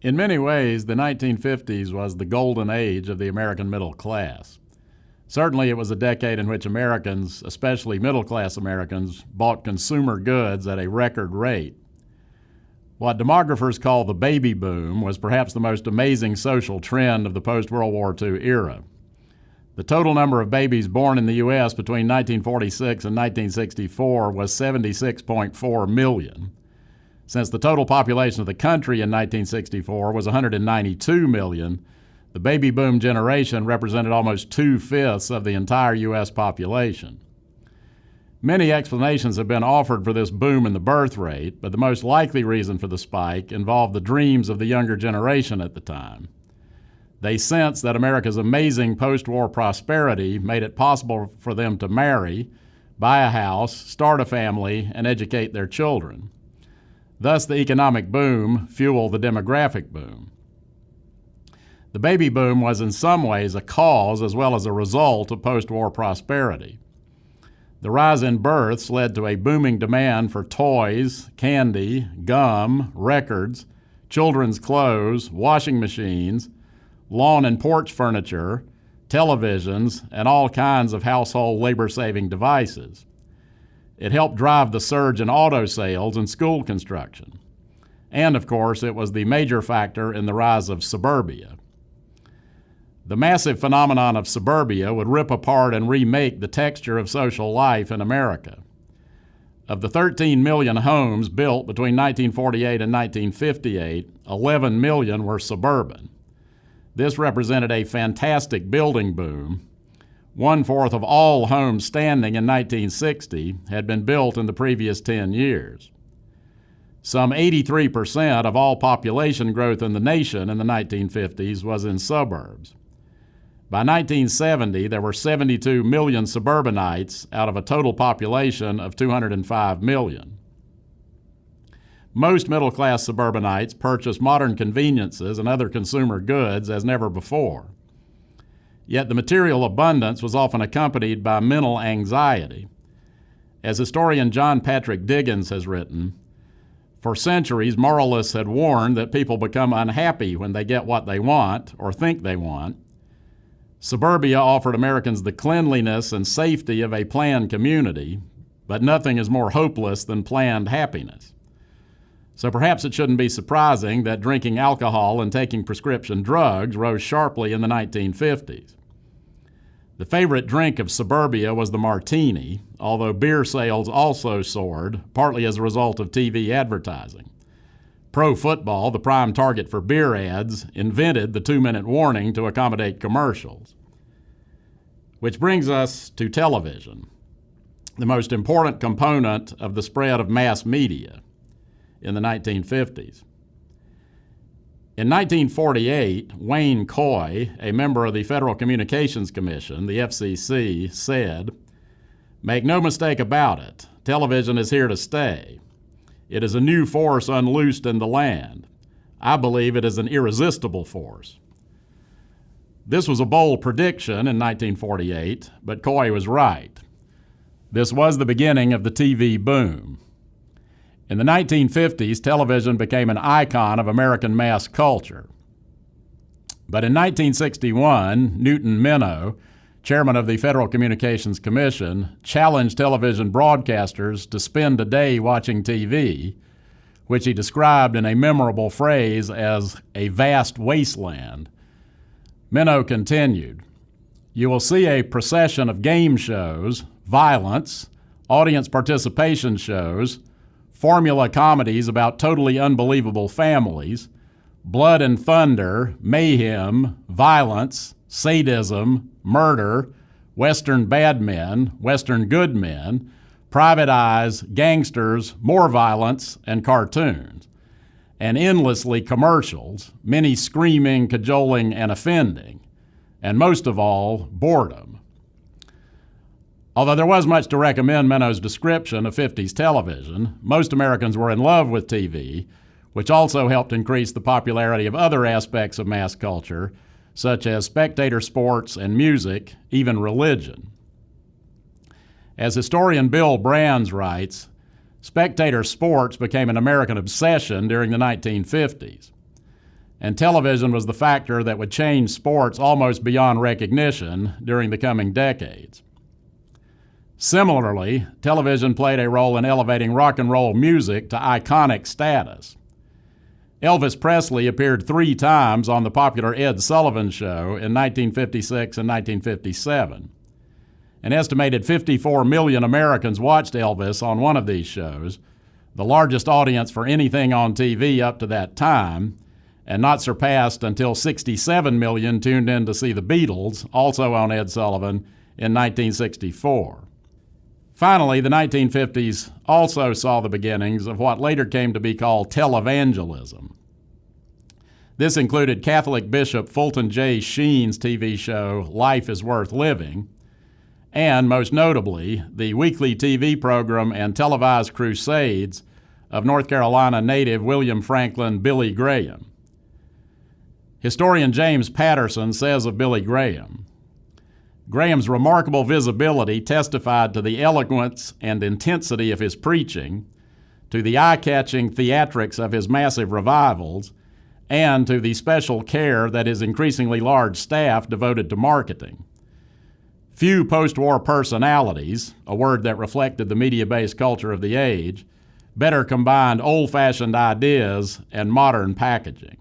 In many ways, the 1950s was the golden age of the American middle class. Certainly, it was a decade in which Americans, especially middle-class Americans, bought consumer goods at a record rate. What demographers call the baby boom was perhaps the most amazing social trend of the post-World War II era. The total number of babies born in the U.S. between 1946 and 1964 was 76.4 million. Since the total population of the country in 1964 was 192 million, the baby boom generation represented almost 2/5 of the entire U.S. population. Many explanations have been offered for this boom in the birth rate, but the most likely reason for the spike involved the dreams of the younger generation at the time. They sensed that America's amazing post-war prosperity made it possible for them to marry, buy a house, start a family, and educate their children. Thus, the economic boom fueled the demographic boom. The baby boom was in some ways a cause as well as a result of post-war prosperity. The rise in births led to a booming demand for toys, candy, gum, records, children's clothes, washing machines, lawn and porch furniture, televisions, and all kinds of household labor-saving devices. It helped drive the surge in auto sales and school construction. And, of course, it was the major factor in the rise of suburbia. The massive phenomenon of suburbia would rip apart and remake the texture of social life in America. Of the 13 million homes built between 1948 and 1958, 11 million were suburban. This represented a fantastic building boom. 1/4 of all homes standing in 1960 had been built in the previous 10 years. Some 83% of all population growth in the nation in the 1950s was in suburbs. By 1970, there were 72 million suburbanites out of a total population of 205 million. Most middle-class suburbanites purchased modern conveniences and other consumer goods as never before. Yet the material abundance was often accompanied by mental anxiety. As historian John Patrick Diggins has written, for centuries, moralists had warned that people become unhappy when they get what they want or think they want. Suburbia offered Americans the cleanliness and safety of a planned community, but nothing is more hopeless than planned happiness. So perhaps it shouldn't be surprising that drinking alcohol and taking prescription drugs rose sharply in the 1950s. The favorite drink of suburbia was the martini, although beer sales also soared, partly as a result of TV advertising. Pro football, the prime target for beer ads, invented the 2-minute warning to accommodate commercials. Which brings us to television, the most important component of the spread of mass media in the 1950s. In 1948, Wayne Coy, a member of the Federal Communications Commission, the FCC, said, "Make no mistake about it, television is here to stay. It is a new force unloosed in the land. I believe it is an irresistible force." This was a bold prediction in 1948, but Coy was right. This was the beginning of the TV boom. In the 1950s, television became an icon of American mass culture. But in 1961, Newton Minow, chairman of the Federal Communications Commission, challenged television broadcasters to spend a day watching TV, which he described in a memorable phrase as a vast wasteland. Minow continued, "You will see a procession of game shows, violence, audience participation shows, formula comedies about totally unbelievable families, blood and thunder, mayhem, violence, sadism, murder, Western bad men, Western good men, private eyes, gangsters, more violence, and cartoons, and endlessly commercials, many screaming, cajoling, and offending, and most of all, boredom." Although there was much to recommend Minow's description of 50s television, most Americans were in love with TV, which also helped increase the popularity of other aspects of mass culture, such as spectator sports and music, even religion. As historian Bill Brands writes, spectator sports became an American obsession during the 1950s. and television was the factor that would change sports almost beyond recognition during the coming decades. Similarly, television played a role in elevating rock and roll music to iconic status. Elvis Presley appeared 3 times on the popular Ed Sullivan Show in 1956 and 1957. An estimated 54 million Americans watched Elvis on one of these shows, the largest audience for anything on TV up to that time, and not surpassed until 67 million tuned in to see the Beatles, also on Ed Sullivan, in 1964. Finally, the 1950s also saw the beginnings of what later came to be called televangelism. This included Catholic Bishop Fulton J. Sheen's TV show Life is Worth Living, and most notably, the weekly TV program and televised crusades of North Carolina native William Franklin Billy Graham. Historian James Patterson says of Billy Graham, Graham's remarkable visibility testified to the eloquence and intensity of his preaching, to the eye-catching theatrics of his massive revivals, and to the special care that his increasingly large staff devoted to marketing. Few post-war personalities, a word that reflected the media-based culture of the age, better combined old-fashioned ideas and modern packaging.